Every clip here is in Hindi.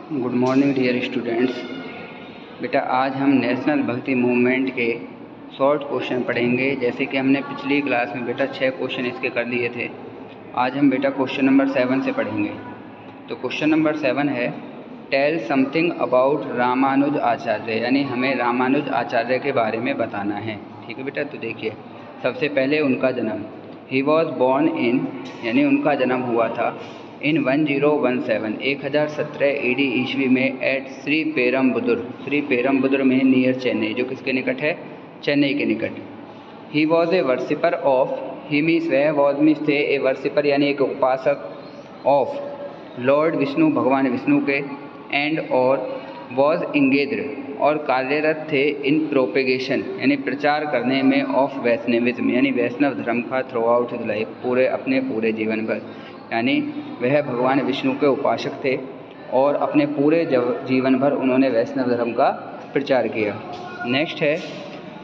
Good morning dear students. बेटा आज हम नेशनल भक्ति मूवमेंट के शॉर्ट क्वेश्चन पढ़ेंगे। जैसे कि हमने पिछली क्लास में बेटा 6 क्वेश्चन इसके कर लिए थे। आज हम बेटा क्वेश्चन नंबर 7 से पढ़ेंगे। तो क्वेश्चन नंबर 7 है टेल समथिंग अबाउट रामानुज आचार्य, यानी हमें रामानुज आचार्य के बारे में बताना है। ठीक है बेटा, तो देखिए सबसे पहले उनका जन्म, ही वॉज बॉर्न इन, यानी उनका जन्म हुआ था इन 1017 AD ईस्वी में एट श्री पेरम्बुदुर में नियर चेन्नई, जो किसके निकट है, चेन्नई के निकट। He was a worshipper of, he means वह वॉज मीन्स थे, ए वर्शिपर यानी एक उपासक, ऑफ लॉर्ड विष्णु, भगवान विष्णु के, एंड और वॉज इंगेज्ड और कार्यरत थे इन प्रोपेगेशन यानी प्रचार करने में, ऑफ वैष्णविज्म यानी वैष्णव धर्म का, थ्रू आउट हिज लाइफ अपने पूरे जीवन भर, यानी वह भगवान विष्णु के उपासक थे और अपने पूरे जीवन भर उन्होंने वैष्णव धर्म का प्रचार किया। नेक्स्ट है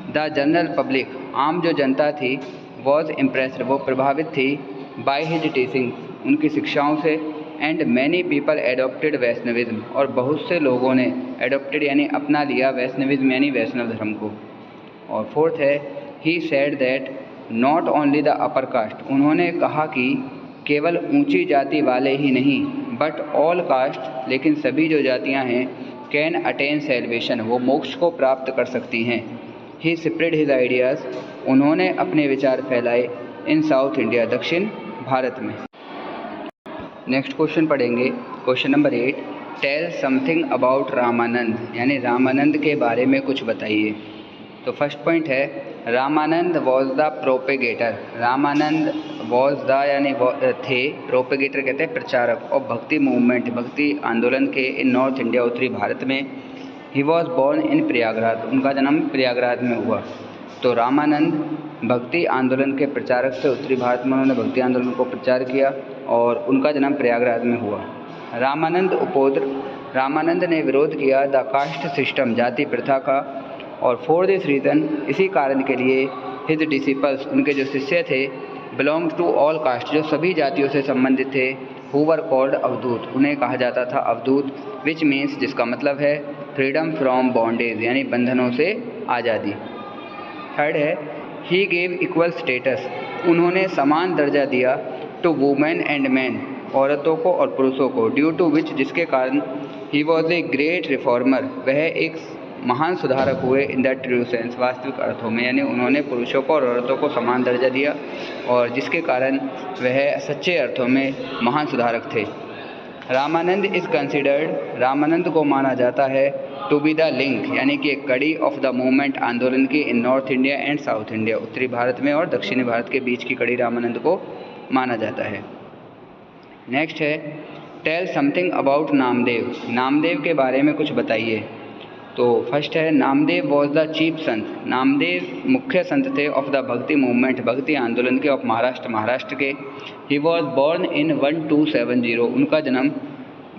द जनरल पब्लिक, आम जो जनता थी, वॉज इम्प्रेस्ड वो प्रभावित थी, बाय हिज टीचिंग उनकी शिक्षाओं से, and many people adopted Vaishnavism और बहुत से लोगों ने एडॉप्टेड यानी अपना लिया वैष्णविज्म यानी वैष्णव धर्म को। और फोर्थ है he said that not only the upper caste, उन्होंने कहा कि केवल ऊंची जाति वाले ही नहीं, बट ऑल कास्ट लेकिन सभी जो जातियां हैं, कैन अटेन सैल्वेशन वो मोक्ष को प्राप्त कर सकती हैं। ही स्प्रेड हिज आइडियाज़ उन्होंने अपने विचार फैलाए इन साउथ इंडिया दक्षिण भारत में। नेक्स्ट क्वेश्चन पढ़ेंगे question number 8 tell something about Ramanand, यानी रामानंद के बारे में कुछ बताइए। तो फर्स्ट पॉइंट है Ramanand was the propagator, Ramanand was the यानी थे, प्रोपेगेटर कहते हैं प्रचारक, और भक्ति मूवमेंट भक्ति आंदोलन के इन नॉर्थ इंडिया उत्तरी भारत में। He was born in Prayagraj, उनका जन्म प्रयागराज में हुआ। तो रामानंद भक्ति आंदोलन के प्रचारक थे, उत्तरी भारत में उन्होंने भक्ति आंदोलन को प्रचार किया और उनका जन्म प्रयागराज में हुआ। रामानंद ने विरोध किया द कास्ट सिस्टम जाति प्रथा का, और फॉर दिस रीज़न इसी कारण के लिए हिज डिसिपल्स उनके जो शिष्य थे, बिलोंग टू ऑल कास्ट जो सभी जातियों से संबंधित थे, हु वर कॉल्ड अवधूत उन्हें कहा जाता था अवधूत, विच मीन्स जिसका मतलब है फ्रीडम फ्रॉम बॉन्डेज यानी बंधनों से आज़ादी। थर्ड है ही गेव इक्वल स्टेटस, उन्होंने समान दर्जा दिया टू वुमेन एंड मैन औरतों को और पुरुषों को, ड्यू टू विच जिसके कारण he was a great reformer वह एक महान सुधारक हुए इन द ट्रू सेंस वास्तविक अर्थों में, यानी उन्होंने पुरुषों को और औरतों को समान दर्जा दिया और जिसके कारण वह सच्चे अर्थों में महान सुधारक थे। रामानंद इज कंसिडर्ड, रामानंद को माना जाता है टू बी द लिंक यानी कि एक कड़ी ऑफ द मूवमेंट आंदोलन की in north India and south India उत्तरी भारत में और दक्षिणी भारत के बीच की कड़ी रामानंद को माना जाता है। नेक्स्ट है tell something about Namdev, Namdev के बारे में कुछ बताइए। तो फर्स्ट है नामदेव वॉज द चीफ संत, नामदेव मुख्य संत थे ऑफ द भक्ति मूवमेंट भक्ति आंदोलन के ऑफ महाराष्ट्र के। ही वॉज बॉर्न इन 1270 उनका जन्म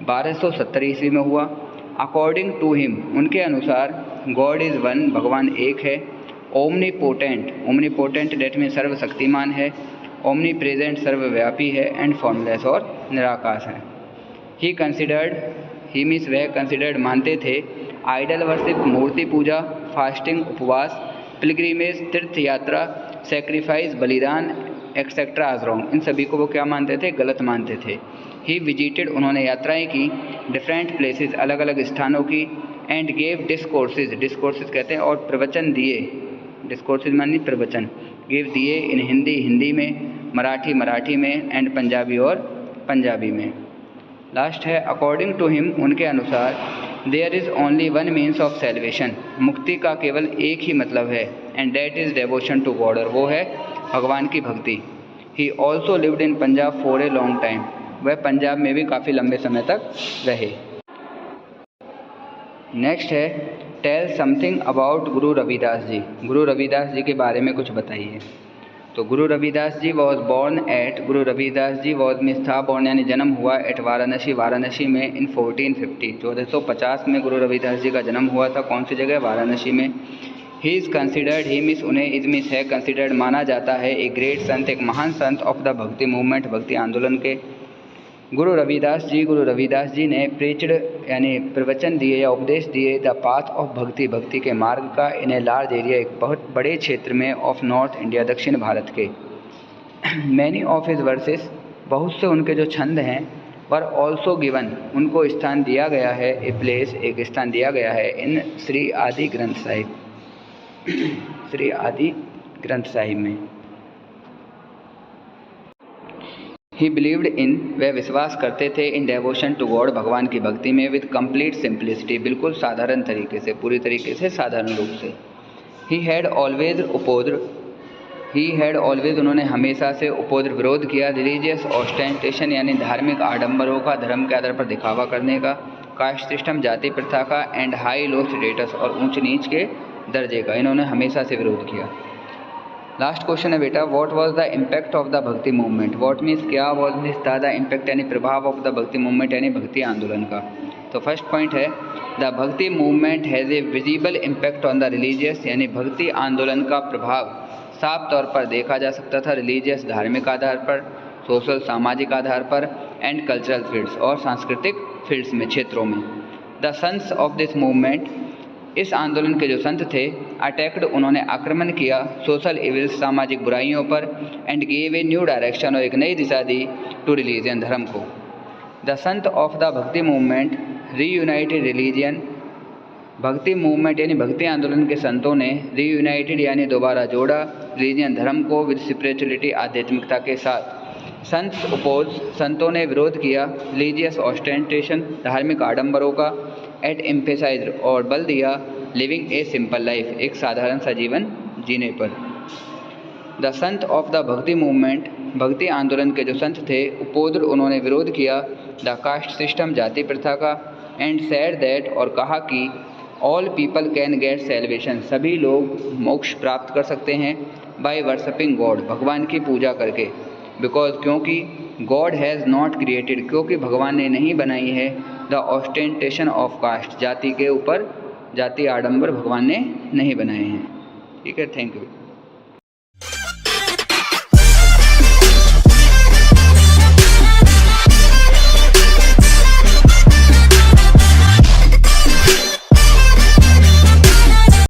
1270 ईस्वी में हुआ। अकॉर्डिंग टू हिम उनके अनुसार गॉड इज़ वन भगवान एक है, ओमनीपोटेंट डेट में सर्वशक्तिमान है, ओमनी प्रेजेंट सर्वव्यापी है, एंड फॉर्मलेस और निराकाश है। ही कंसिडर्ड, ही मीन्स वह कंसिडर्ड मानते थे, आइडल वर्शिप मूर्ति पूजा, फास्टिंग उपवास, पिलग्रिमेज तीर्थ यात्रा, सेक्रीफाइस बलिदान एक्सेट्रा आज रॉन्ग, इन सभी को वो क्या मानते थे, गलत मानते थे। ही विजिटेड उन्होंने यात्राएं की, डिफरेंट प्लेसेस अलग अलग स्थानों की, एंड गेव डिस्कोर्सेज कहते हैं और प्रवचन दिए, डिस्कोर्सेज मानी प्रवचन, गेव दिए इन हिंदी में, मराठी में, एंड पंजाबी में। लास्ट है अकॉर्डिंग टू हिम उनके अनुसार there is only one means of salvation मुक्ति का केवल एक ही मतलब है, and that is devotion to God और वो है भगवान की भक्ति। He also lived in Punjab for a long time, वह पंजाब में भी काफ़ी लंबे समय तक रहे। नेक्स्ट है tell something about Guru Ravidas ji, Guru Ravidas ji के बारे में कुछ बताइए। तो Guru Ravidas ji was born at, Guru Ravidas ji was means था बॉर्न यानी जन्म हुआ एट वाराणसी में इन 1450 1450 में गुरु रविदास जी का जन्म हुआ था। कौन सी जगह, वाराणसी में। He is considered, he means उन्हें, इज मीन्स है, कंसिडर्ड माना जाता है, एक ग्रेट संत एक महान संत ऑफ द भक्ति मूवमेंट भक्ति आंदोलन के। गुरु रविदास जी ने प्रीच्ड यानी प्रवचन दिए या उपदेश दिए द पाथ ऑफ भक्ति, भक्ति के मार्ग का, इन ए लार्ज एरिया, एक बहुत बड़े क्षेत्र में, ऑफ नॉर्थ इंडिया, दक्षिण भारत के। मैनी ऑफ हिज वर्सेस, बहुत से उनके जो छंद हैं, पर ऑल्सो गिवन, उनको स्थान दिया गया है, ए प्लेस, एक स्थान दिया गया है, इन श्री आदि ग्रंथ साहिब, श्री आदि ग्रंथ साहिब में। ही बिलीव्ड इन, वह विश्वास करते थे, इन डेवोशन टू गॉड, भगवान की भक्ति में, विद कंप्लीट सिंप्लिसिटी, बिल्कुल साधारण तरीके से, पूरी तरीके से साधारण रूप से। ही हैड ऑलवेज उन्होंने हमेशा से उपोद्र, विरोध किया, रिलीजियस ऑस्टेंटेशन यानी धार्मिक आडंबरों का, धर्म के आधार पर दिखावा करने का, कास्ट सिस्टम जाति प्रथा का, एंड हाई लो स्टेटस और ऊंच नीच के दर्जे का, इन्होंने हमेशा से विरोध किया। लास्ट क्वेश्चन है बेटा, what was the impact of the भक्ति मूवमेंट, व्हाट मीन्स क्या, वाज मीन्स था, द इम्पैक्ट यानी प्रभाव, ऑफ द भक्ति मूवमेंट यानी भक्ति आंदोलन का। तो फर्स्ट पॉइंट है, द भक्ति movement has a visible impact on the religious, यानी भक्ति आंदोलन का प्रभाव साफ तौर पर देखा जा सकता था रिलीजियस धार्मिक आधार पर, सोशल सामाजिक आधार पर, एंड कल्चरल फील्ड्स और सांस्कृतिक फील्ड्स में, क्षेत्रों में। The sons of this movement, इस आंदोलन के जो संत थे, अटैक्ड, उन्होंने आक्रमण किया, सोशल इविल्स, सामाजिक बुराइयों पर, and gave a new direction, और एक नई दिशा दी, टू रिलीजन, धर्म को। द संत ऑफ द भक्ति मूवमेंट रीयूनाइटेड रिलीजियन, भक्ति मूवमेंट यानी भक्ति आंदोलन के संतों ने रीयूनाइटेड यानी दोबारा जोड़ा, रिलीजियन धर्म को, विद स्पिरिचुअलिटी आध्यात्मिकता के साथ। संत अपोज, संतों ने विरोध किया, रिलीजियस ऑस्टेंटेशन धार्मिक आडंबरों का, एट एम्फेसाइज और बल दिया, लिविंग ए सिंपल लाइफ एक साधारण सा जीवन जीने पर। द संत ऑफ द भक्ति मूवमेंट, भक्ति आंदोलन के जो संत थे, उपोद्र, उन्होंने विरोध किया, द कास्ट सिस्टम जाति प्रथा का, एंड सेड दैट, और कहा कि all people can get salvation, सभी लोग मोक्ष प्राप्त कर सकते हैं, बाय वर्शिपिंग गॉड, भगवान की पूजा करके, बिकॉज, क्योंकि गॉड हैज़ नॉट क्रिएटेड, क्योंकि भगवान ने नहीं बनाई है, द ऑस्टेंटेशन ऑफ कास्ट, जाति के ऊपर जाति आडंबर भगवान ने नहीं बनाए हैं। ठीक है, थैंक यू।